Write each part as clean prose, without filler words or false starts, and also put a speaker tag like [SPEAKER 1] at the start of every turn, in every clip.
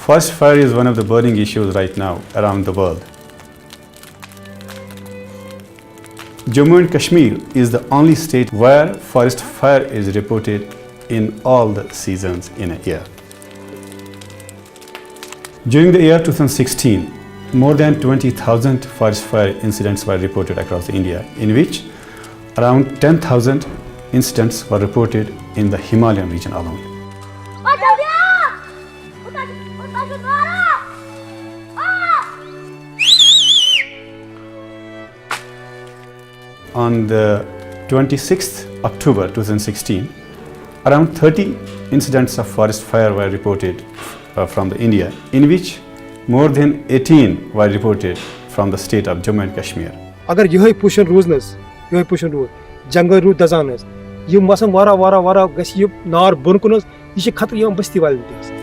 [SPEAKER 1] Forest fire is one of the burning issues right now around the world. Jammu and Kashmir is the only state where forest fire is reported in all the seasons in a year. During the year 2016, more than 20,000 forest fire incidents were reported across India, in which around 10,000 incidents were reported in the Himalayan region alone. On the 26th October 2016, around 30 incidents of forest fire were reported from the India, in which more than 18 were reported from the state of Jammu and Kashmir.
[SPEAKER 2] अगर यही पोषण रोजनस यही पोषण रोज जंगल rude दजानस ये मौसम वारा वारा वारा गस ये नार बन कुनस ये खतर यम बस्ती वाले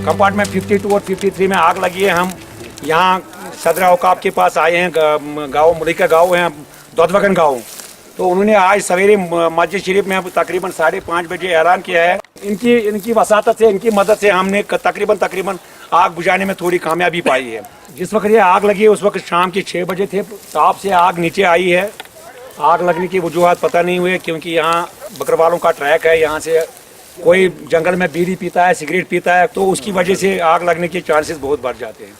[SPEAKER 3] कंपार्टमेंट 52 और 53 में आग लगी है। हम यहाँ सदर औकाब के पास आए हैं, गाँव मुलिका गाँव है, दौदवगन गाँव। तो उन्होंने आज सवेरे मस्जिद शरीफ में तकरीबन 5:30 बजे ऐलान किया है। इनकी वसातत से, इनकी मदद से हमने तकरीबन आग बुझाने में थोड़ी कामयाबी पाई है। जिस वक्त ये आग लगी है उस वक्त शाम के 6 बजे थे। ताप से आग नीचे आई है। आग लगने की वजूहत पता नहीं हुई, क्योंकि यहाँ बकरवालों का ट्रैक है। यहाँ से कोई जंगल में बीड़ी पीता है, सिगरेट पीता है, तो उसकी वजह से आग लगने के चांसेस बहुत बढ़ जाते हैं।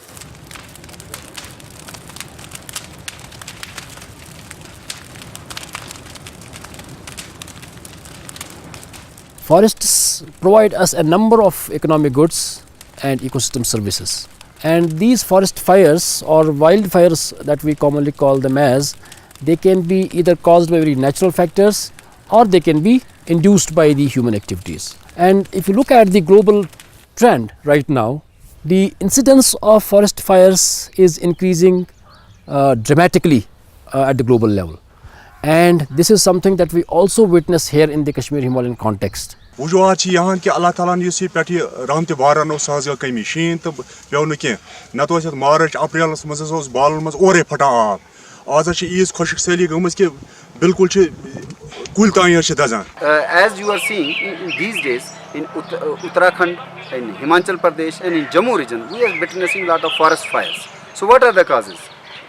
[SPEAKER 4] Forests provide us a number of economic goods and ecosystem services. And these forest fires or wildfires that we commonly call them as, they can be either caused by very natural factors or they can be induced by the human activities. And if you look at the global trend right now, the incidence of forest fires is increasing dramatically at the global level. And this is something that we also witness here in the Kashmir Himalayan context.
[SPEAKER 5] वजूहत यहाँ कि अल्लाह ताला ने पे रहमत बारन सह कमी शीन तो पे ना कह नत मार्च अप्रैलस मज बालन मज ओरे फटान आब आज ईज खुशक सैली गम कि बिल्कुल कुल तान दजान.
[SPEAKER 6] As you are seeing these days in Uttarakhand, in Himachal Pradesh and in Jammu region, we are witnessing a lot of forest fires. So what are the causes?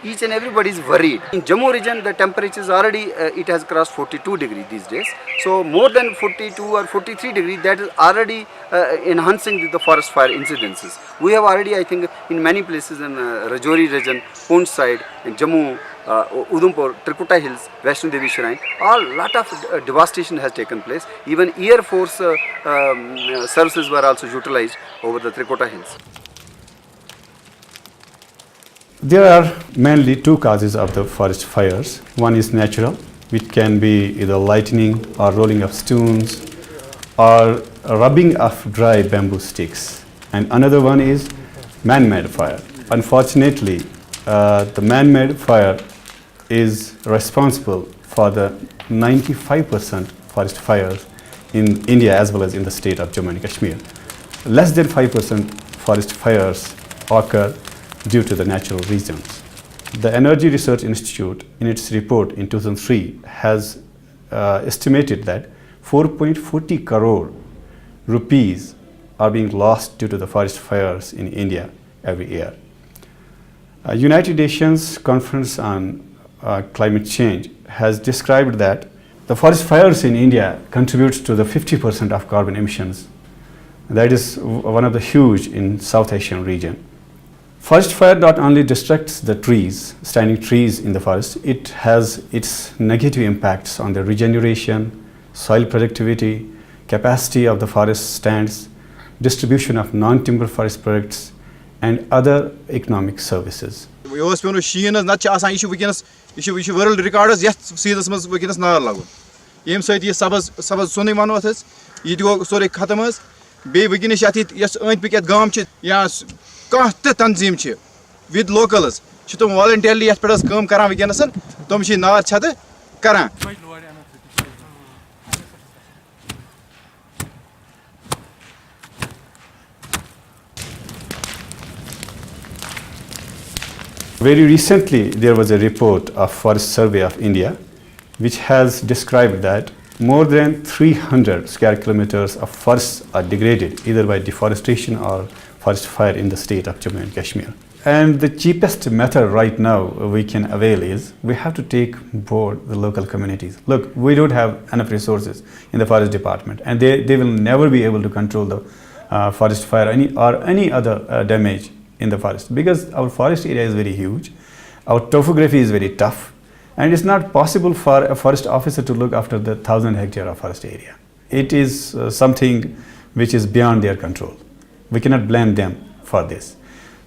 [SPEAKER 6] Each and everybody is worried. In Jammu region, the temperature is already, it has crossed 42 degrees these days. So more than 42 or 43 degrees, that is already enhancing the forest fire incidences. We have already, I think, in many places in Rajouri region, Poonch side, in Jammu, Udhampur, Trikuta Hills, Vaishno Devi Shrine, a lot of devastation has taken place. Even Air Force services were also utilized over the Trikuta Hills.
[SPEAKER 1] There are mainly two causes of the forest fires. One is natural, which can be either lightning or rolling of stones or rubbing of dry bamboo sticks. And another one is man-made fire. Unfortunately, the man-made fire is responsible for the 95% forest fires in India as well as in the state of Jammu and Kashmir. Less than 5% forest fires occur due to the natural reasons. The Energy Research Institute, in its report in 2003, has estimated that 4.40 crore rupees are being lost due to the forest fires in India every year. United Nations Conference on Climate Change has described that the forest fires in India contributes to the 50% of carbon emissions. That is one of the huge in South Asian region. Forest fire not only destructs the trees, standing trees in the forest, it has its negative impacts on the regeneration, soil productivity, capacity of the forest stands, distribution of non-timber forest products, and other economic services.
[SPEAKER 5] World records ये season मज वनस नार लगन ये सत सबज सबज सोन वनो ये गो सोरे खत्म बे वनस अंद पक गाम या कह तंजीम विद लोकल्स तुम वॉलंटियरली ये पे काम वनस तुम नार छत करान.
[SPEAKER 1] Very recently, there was a report of Forest Survey of India which has described that more than 300 square kilometers of forests are degraded either by deforestation or forest fire in the state of Jammu and Kashmir. And the cheapest method right now we can avail is we have to take board the local communities. Look, we don't have enough resources in the forest department, and they will never be able to control the forest fire or any other damage in the forest, because our forest area is very huge, our topography is very tough, and it's not possible for a forest officer to look after the 1,000 hectare of forest area. It is something which is beyond their control. We cannot blame them for this.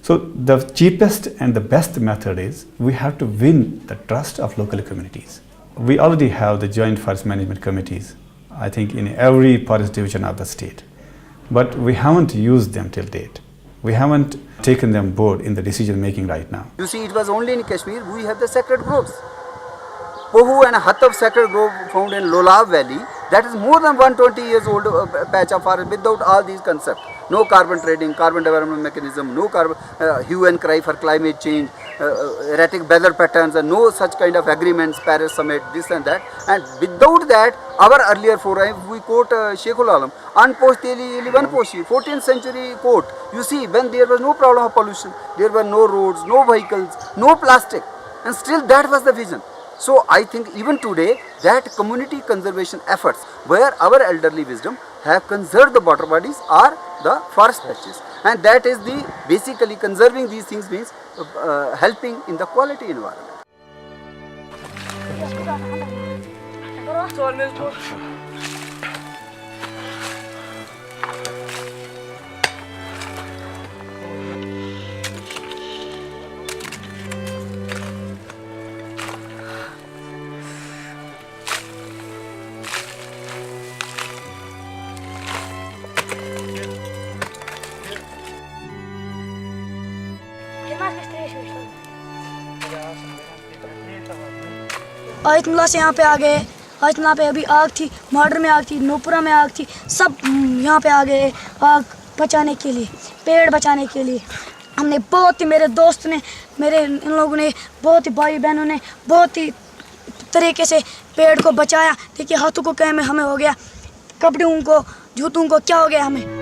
[SPEAKER 1] So the cheapest and the best method is we have to win the trust of local communities. We already have the joint forest management committees, I think in every forest division of the state, but we haven't used them till date. We haven't taken them board in the decision making right now.
[SPEAKER 6] You see, it was only in Kashmir we have the sacred groves. Pohu and Hatab sacred grove found in Lolab Valley, that is more than 120 years old patch of forest without all these concepts. No carbon trading, carbon development mechanism, no carbon hue and cry for climate change, erratic weather patterns, and no such kind of agreements, Paris summit, this and that. And without that, our earlier foray, we quote Sheikhul Alam, Anposh Teli Ili Vanposhi, 14th century quote. You see, when there was no problem of pollution, there were no roads, no vehicles, no plastic, and still that was the vision. So I think even today that community conservation efforts where our elderly wisdom have conserved the water bodies are the forest patches, and that is the basically conserving these things means helping in the quality environment.
[SPEAKER 7] Ayatollah से यहाँ पे आ गए। Ayatollah पे अभी आग थी, मॉडर में आग थी, नूपुरा में आग थी, सब यहाँ पे आ गए आग बचाने के लिए, पेड़ बचाने के लिए। हमने बहुत ही, मेरे दोस्त ने, मेरे इन लोगों ने, बहुत ही भाई बहनों ने बहुत ही तरीके से पेड़ को बचाया। देखिए हाथों को क्या हमें हो गया, कपड़ों को, जूतों को क्या हो गया हमें।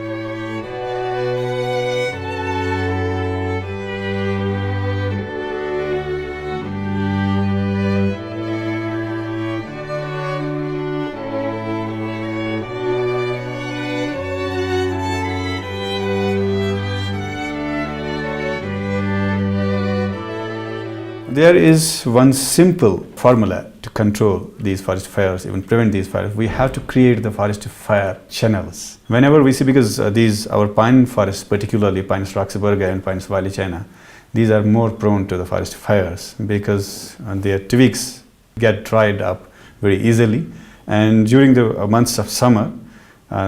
[SPEAKER 1] There is one simple formula to control these forest fires, even prevent these fires. We have to create the forest fire channels. Whenever we see, because our pine forests, particularly Pinus roxburghiae and Pinus wallichiana, these are more prone to the forest fires because their twigs get dried up very easily, and during the months of summer,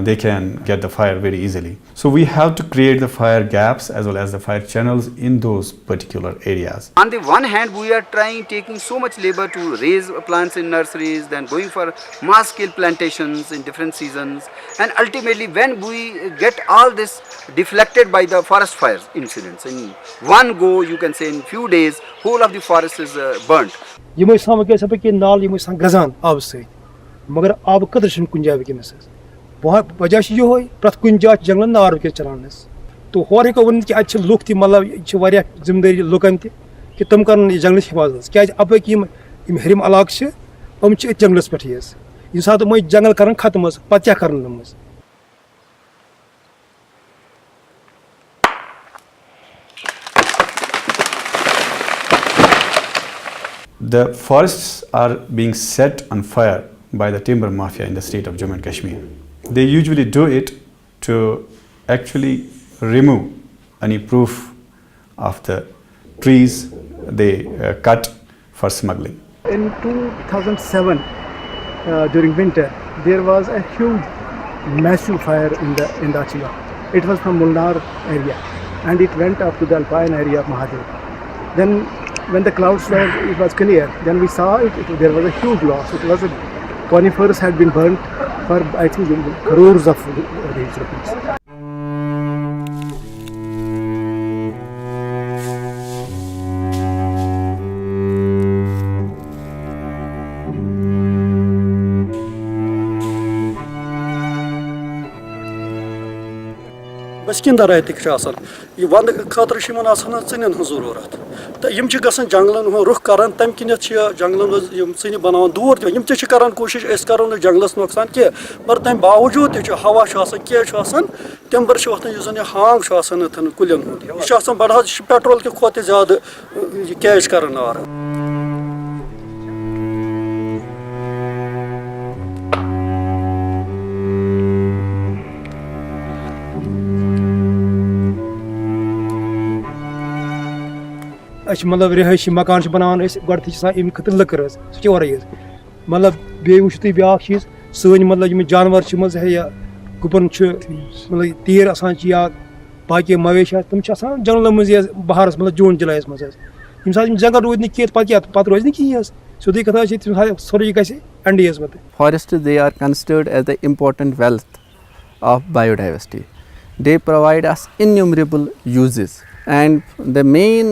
[SPEAKER 1] they can get the fire very easily. So we have to create the fire gaps as well as the fire channels in those particular areas.
[SPEAKER 6] On the one hand, we are taking so much labor to raise plants in nurseries, then going for mass scale plantations in different seasons, and ultimately when we get all this deflected by the forest fires incidents, in one go you can say in few days whole of the forest is burnt.
[SPEAKER 2] यमो साम के सब के नाल यमो सान गजान आब से मगर आब कदर छन कुन जाय के बहुत वजह यो हो प्रत कुन जा जंगल नार के चलानस तो होरे को वन कि आज लुक थी मतलब छ वारिया जिम्मेदारी लुकन थी कि तुम करन जंगल हिफाजत क्या अब कि इम हरिम इलाक छ हम छ जंगलस पे यस इंसान तो मैं जंगल करन खत्म पत क्या करन नमस।
[SPEAKER 1] The forests are being set on fire by the timber mafia in the state of Jammu and Kashmir. They usually do it to actually remove any proof of the trees they cut for smuggling.
[SPEAKER 8] In 2007, during winter, there was a huge, massive fire in the Achila. It was from Mulnar area, and it went up to the alpine area of Mahadev. Then, when the clouds were, it was clear. Then we saw there was a huge loss. It was conifers had been burnt for I think crores of rupees.
[SPEAKER 9] बस्किंदराय तक यह one खतर इन जरूरत तो यम जंगलन रुख कर तम किन जंगलन इन बना दूर तम कर कोशिश करो जंगलस नुकसान कह मगर तम बावजूद हवा क्या तिम्बर वोथन हांग कुलन यह बड़ा पेट्रोल कि खुद ज्यादा कैच कर नार
[SPEAKER 2] मतलब रिहायशी मकान बनान गम खतर लकर सोरे मतलब बे वो तुम ब्या चीज़ सन मतलब जानवर या गुपन मतलब तीर या बाकी मवेशी तम जंगलों मज बहारस मतलब जून जुलाई मज ये सात जंगल रूद नी क्या रोज नी कहीं सोदी कथा तम सोरे ग एंड मत
[SPEAKER 10] Forests, they are considered as the important wealth of biodiversity. They provide us innumerable uses, and the main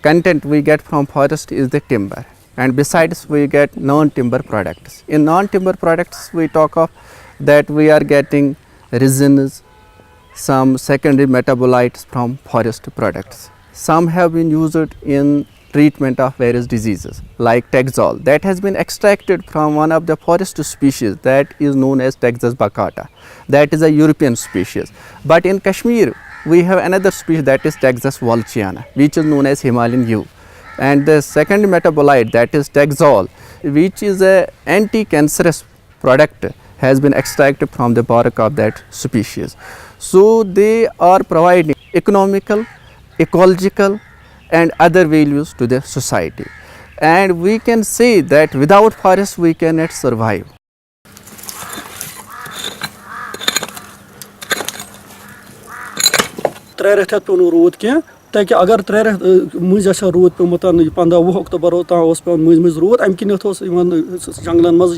[SPEAKER 10] content we get from forest is the timber, and besides we get non-timber products. In non-timber products we talk of that we are getting resins, some secondary metabolites from forest products. Some have been used in treatment of various diseases like Taxol that has been extracted from one of the forest species that is known as Taxus baccata, that is a European species. But in Kashmir we have another species that is Taxus volchiana, which is known as Himalayan yew, and the second metabolite that is Taxol, which is a anti-cancerous product, has been extracted from the bark of that species. So they are providing economical, ecological and other values to the society, and we can say that without forests we cannot survive.
[SPEAKER 9] त्रे रेत पे rude कह ताकि अगर त्रे रेत मज rude पेमुत 15-20 अक्टूबर तान पे मज रूद अम किन जंगलन मज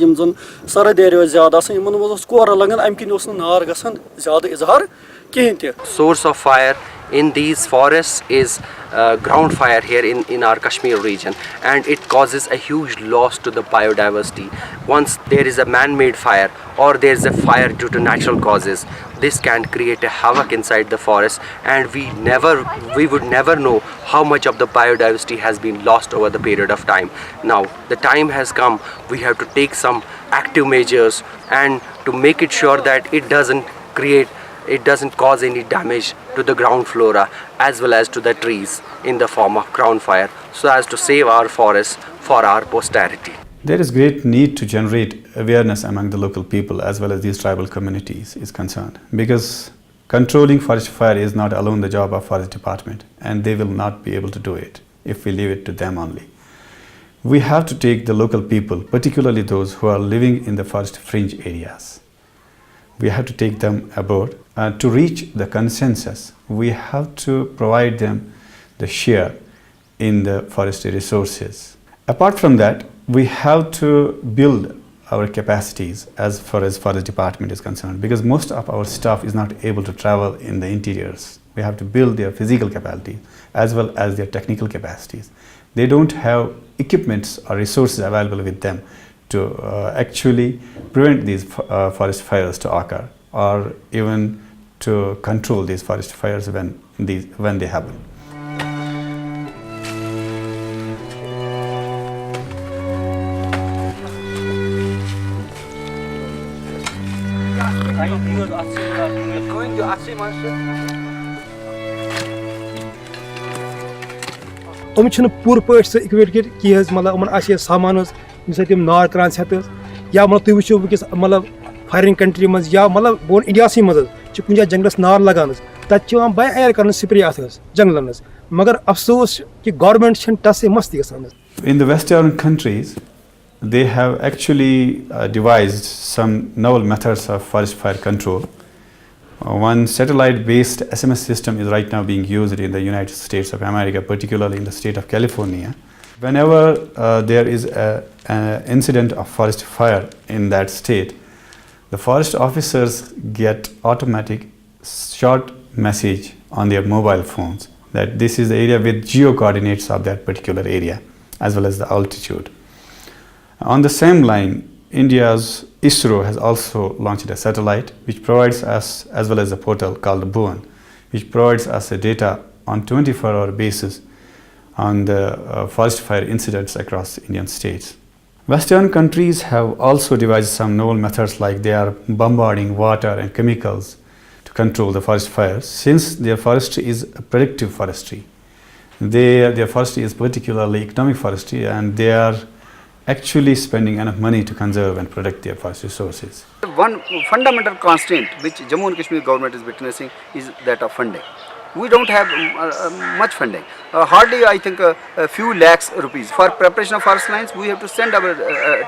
[SPEAKER 9] सरद एरिया ज्यादा मज कोर लगन अम किन नार गसान ज्यादा इजहार कहें ते
[SPEAKER 11] source of fire in these forests is ground fire here in our Kashmir region, and it causes a huge loss to the biodiversity. Once there is a man-made fire or there is a fire due to natural causes, this can create a havoc inside the forest, and we would never know how much of the biodiversity has been lost over the period of time. Now the time has come, we have to take some active measures and to make it sure that it doesn't cause any damage to the ground flora as well as to the trees in the form of ground fire, so as to save our forests for our posterity.
[SPEAKER 1] There is great need to generate awareness among the local people as well as these tribal communities is concerned, because controlling forest fire is not alone the job of forest department, and they will not be able to do it if we leave it to them only. We have to take the local people, particularly those who are living in the forest fringe areas. We have to take them aboard. To reach the consensus, we have to provide them the share in the forestry resources. Apart from that, we have to build our capacities as far as forest department is concerned, because most of our staff is not able to travel in the interiors. We have to build their physical capacity as well as their technical capacities. They don't have equipments or resources available with them to actually prevent these forest fires to occur, or even to control these forest fires when they happen.
[SPEAKER 2] हम पूर पे equip कह मतलब सामान तम नार करान हेत या मतलब तुम वो वस मतलब फायरिंग कंट्री मज या मतलब बोन इंडिया मज कुछ जाए जंगलस नार लगान तत बाय एयर कर स्प्रे अत जंगलन मगर अफसोस कि गवर्नमेंट टस मस्त ग
[SPEAKER 1] In the Western countries, they have actually devised some novel methods of forest fire control. One satellite-based SMS system is right now being used in the United States of America, particularly in the state of California. Whenever there is an incident of forest fire in that state, the forest officers get automatic short message on their mobile phones that this is the area with geo coordinates of that particular area as well as the altitude. On the same line, India's ISRO has also launched a satellite which provides us as well as a portal called Bhuvan, which provides us a data on 24-hour basis on the forest fire incidents across Indian states. Western countries have also devised some novel methods, like they are bombarding water and chemicals to control the forest fires. Since their forestry is a predictive forestry, their forestry is particularly economic forestry, and they are actually spending enough money to conserve and protect their forest resources.
[SPEAKER 6] One fundamental constraint which Jammu and Kashmir government is witnessing is that of funding. We don't have much funding. Hardly, I think, a few lakhs rupees. For preparation of forest lands, we have to send our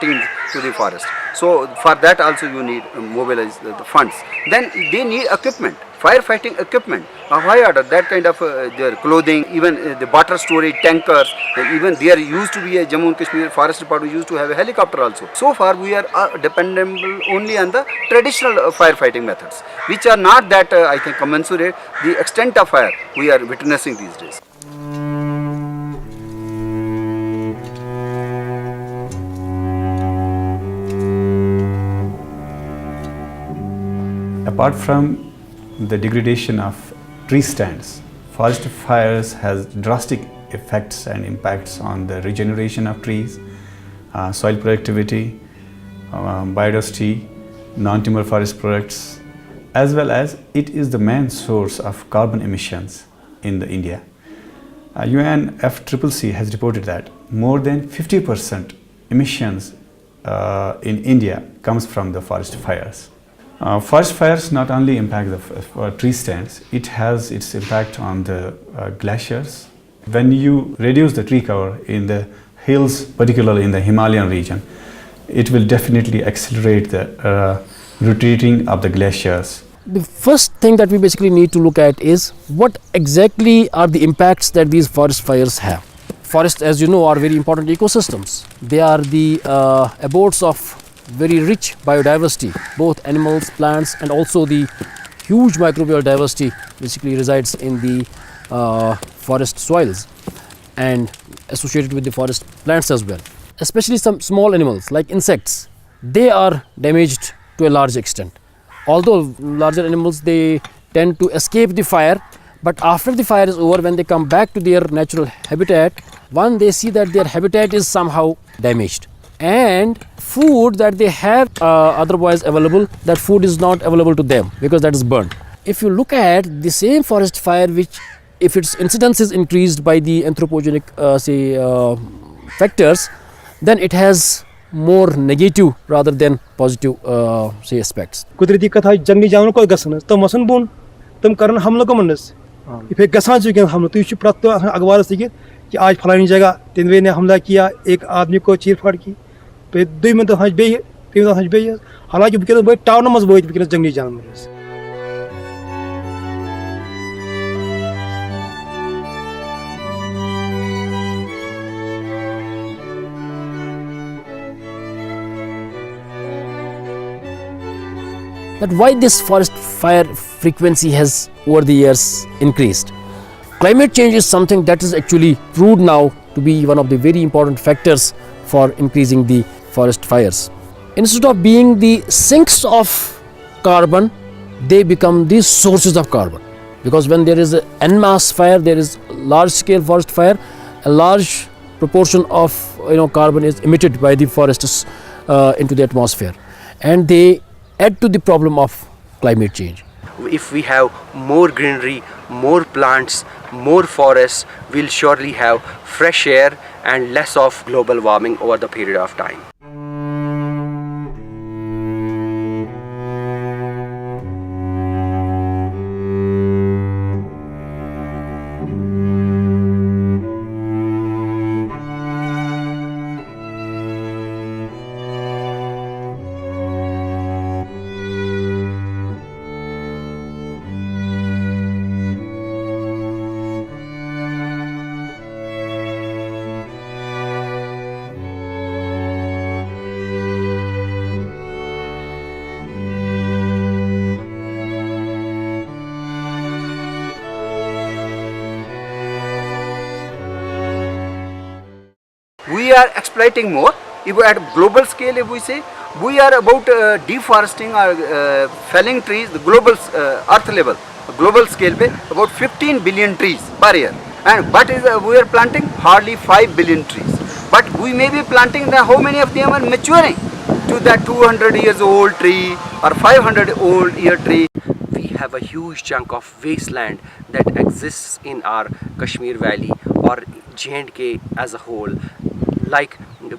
[SPEAKER 6] teams to the forest. So for that also you need mobilize the funds. Then they need equipment, firefighting equipment, a high order, that kind of their clothing, even the water storage tankers. Even there used to be a Jammu and Kashmir Forest Department used to have a helicopter also. So far we are dependable only on the traditional firefighting methods, which are not that I think commensurate the extent of fire we are witnessing these days.
[SPEAKER 1] Apart from the degradation of tree stands, forest fires has drastic effects and impacts on the regeneration of trees, soil productivity, biodiversity, non-timber forest products, as well as it is the main source of carbon emissions in India. UNFCCC has reported that more than 50% emissions in India comes from the forest fires. Forest fires not only impact the tree stands, it has its impact on the glaciers. When you reduce the tree cover in the hills, particularly in the Himalayan region, it will definitely accelerate the retreating of the glaciers.
[SPEAKER 4] The first thing that we basically need to look at is what exactly are the impacts that these forest fires have. Forests, as you know, are very important ecosystems. They are the abodes of very rich biodiversity, both animals, plants, and also the huge microbial diversity basically resides in the forest soils and associated with the forest plants as well. Especially some small animals like insects, they are damaged to a large extent. Although larger animals, they tend to escape the fire, but after the fire is over, when they come back to their natural habitat, one, they see that their habitat is somehow damaged, and food that they have otherwise available, that food is not available to them because that is burnt. If you look at the same forest fire, which if its incidence is increased by the anthropogenic factors, then it has more negative rather than positive aspects.
[SPEAKER 2] कुदरती कथा जंगली जानवर को गसन तम मसन bone तम करन हमला को मनस इफे गसान जो के हम तो इस प्रत अखबार से कि आज फलानी जगह तिनवे ने हमला किया, एक आदमी को चीर-फाड़ की, पे दुई में तो हज बे तीन हज बे हालांकि बिकन बे टाउन मस बोय बिकन जंगली जानवर.
[SPEAKER 4] But why this forest fire frequency has over the years increased? Climate change is something that is actually proved now to be one of the very important factors for increasing the forest fires. Instead of being the sinks of carbon, they become the sources of carbon. Because when there is an en masse fire, there is large scale forest fire, a large proportion of carbon is emitted by the forests into the atmosphere, and they add to the problem of climate change.
[SPEAKER 11] If we have more greenery, more plants, more forests, we'll surely have fresh air and less of global warming over the period of time.
[SPEAKER 6] We are exploiting more. If at global scale, if we say, we are about deforesting or felling trees, the global earth level, global scale पे about 15 billion trees per year. And what is we are planting? Hardly 5 billion trees. But we may be planting how many of them are maturing to that 200 years old tree or 500 old year tree.
[SPEAKER 11] We have a huge chunk of wasteland that exists in our Kashmir Valley or J&K as a whole. Like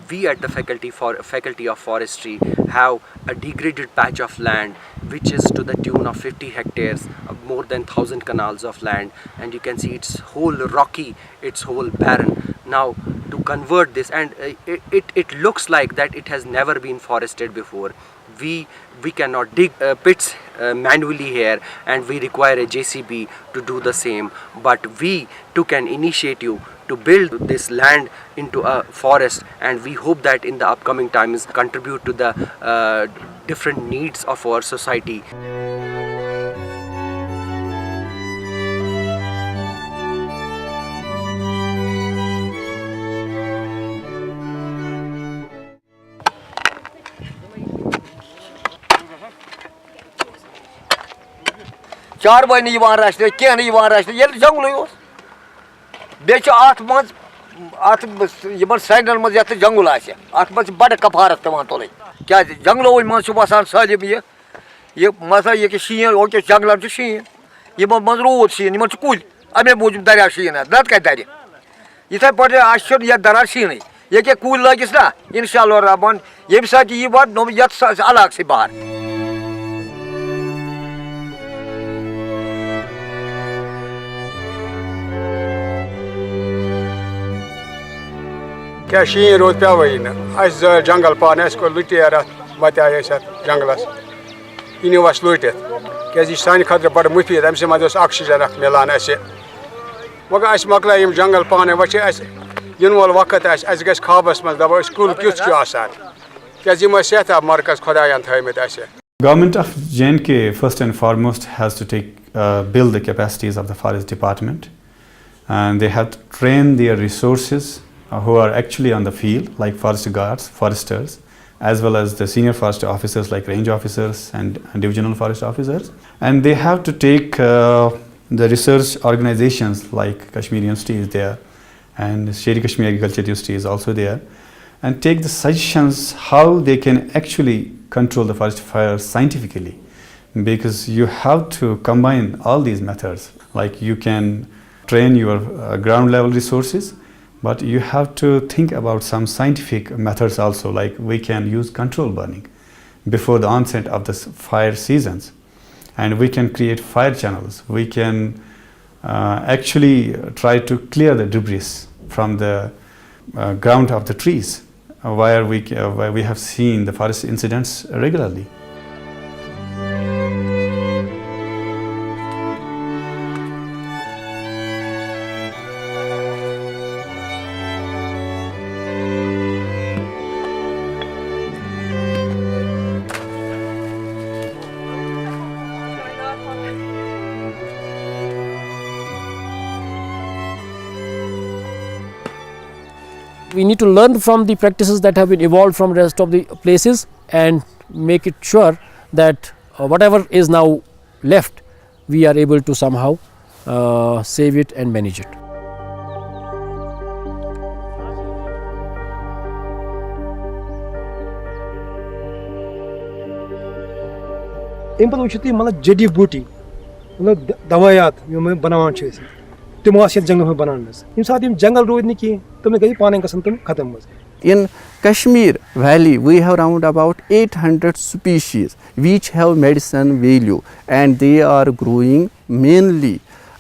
[SPEAKER 11] we at the faculty of forestry have a degraded patch of land which is to the tune of 50 hectares, more than 1,000 canals of land, and you can see it's whole rocky, it's whole barren. Now to convert this, and it looks like that it has never been forested before. We cannot dig pits manually here, and we require a JCB to do the same, but we took an initiative to build this land into a forest, and we hope that in the upcoming times contribute to the different needs of our society.
[SPEAKER 12] चार बजे नहीं रचने क्या नहीं रचने ये जंगल Ben साइडन मज जंगल मज बड़ कफारत पेवान तुल क्या जंगलों मज बसान सालिम ये मसा ये शीन वो जंगलन शीन ये मज रूद शीन कुल अमे मूजूब दरिया शीन नत कत दर इथे पे ये दरार शीन ये कुल लगिस ना इंशाअल्लाह रहमान ये सात यह वा ये अलग से बाहर
[SPEAKER 13] क्या शीन रोज पे ना जंगल पान को लुटेर वत जंगलस यह नीव लुट क्या सान खतर बड़ मुफीद अमे मज ऑक्सीजन मिलान मगर अस मकल जंगल पान वे इन वोल वक्त ग खाबस मज दपो कुल क्युथ क्या सेहत मरकज खुदायन थमित
[SPEAKER 1] Government of J&K first and foremost has to build the capacities of the forest department, and they have to train their resources who are actually on the field, like forest guards, foresters, as well as the senior forest officers like range officers and divisional forest officers. And they have to take the research organizations like Kashmir University is there, and Sher-e Kashmir Agriculture University is also there, and take the suggestions how they can actually control the forest fire scientifically, because you have to combine all these methods. Like you can train your ground level resources, but you have to think about some scientific methods also, like we can use control burning before the onset of the fire seasons, and we can create fire channels. We can actually try to clear the debris from the ground of the trees where we have seen the forest incidents regularly.
[SPEAKER 4] We need to learn from the practices that have been evolved from rest of the places and make it sure that whatever is now left, we are able to somehow save it and manage it.
[SPEAKER 2] अम पे वो मतलब जड़ी बूटी मतलब दवायात बनान तम जंगल में बनान ये सात जंगल रोद नहीं कहें तम गई पान गसन तम खत्म.
[SPEAKER 10] In Kashmir Valley, we have around about 800 species which have medicine value, and they are growing mainly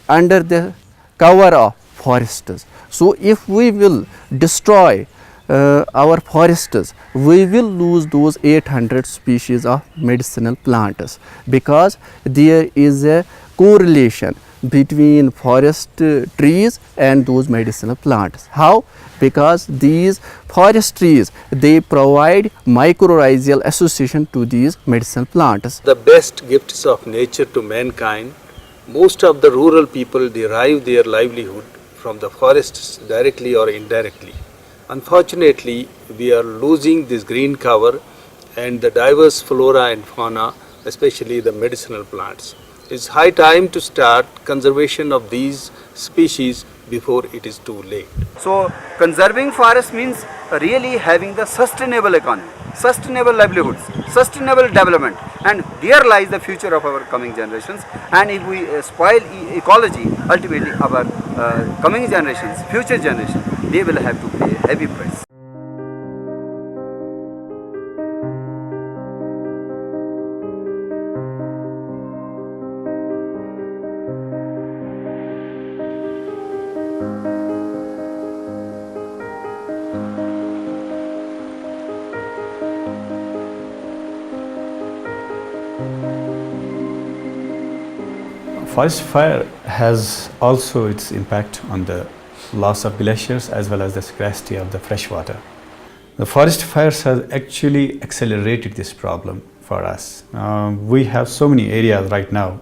[SPEAKER 10] under the cover of forests. So if we will destroy our forests, we will lose those 800 species of medicinal plants, because there is a correlation between forest trees and those medicinal plants. How? Because these forest trees, they provide mycorrhizal association to these medicinal plants.
[SPEAKER 14] The best gifts of nature to mankind, most of the rural people derive their livelihood from the forests directly or indirectly. Unfortunately, we are losing this green cover and the diverse flora and fauna, especially the medicinal plants. It's high time to start conservation of these species before it is too late.
[SPEAKER 6] So conserving forest means really having the sustainable economy, sustainable livelihoods, sustainable development, and there lies the future of our coming generations. And if we spoil ecology, ultimately our coming generations, future generations, they will have to pay a heavy price.
[SPEAKER 1] Forest fire has also its impact on the loss of glaciers as well as the scarcity of the fresh water. The forest fires have actually accelerated this problem for us. We have so many areas right now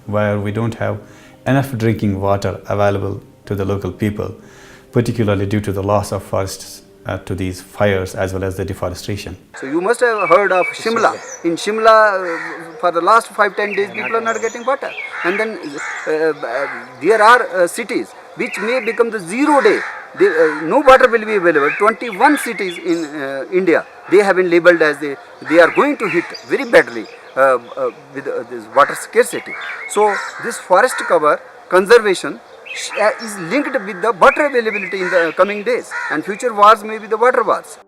[SPEAKER 1] where we don't have enough drinking water available to the local people, particularly due to the loss of forests to these fires as well as the deforestation.
[SPEAKER 6] So you must have heard of Shimla. In Shimla, for the last 5-10 days, people are not getting water. And then there are cities which may become the 0 day. No water will be available. 21 cities in India, they have been labelled as they are going to hit very badly with this water scarcity. So this forest cover conservation is linked with the water availability in the coming days, and future wars may be the water wars.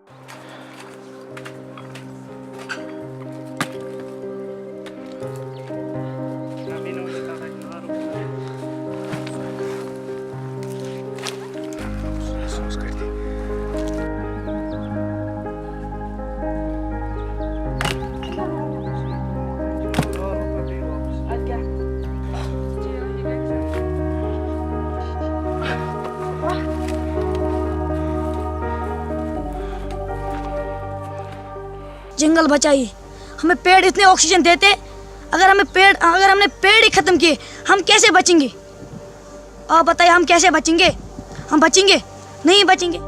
[SPEAKER 7] जंगल बचाइए, हमें पेड़ इतने oxygen देते, अगर हमने पेड़ ही खत्म किए, हम कैसे बचेंगे? आप बताइए, हम कैसे बचेंगे? हम बचेंगे? नहीं बचेंगे।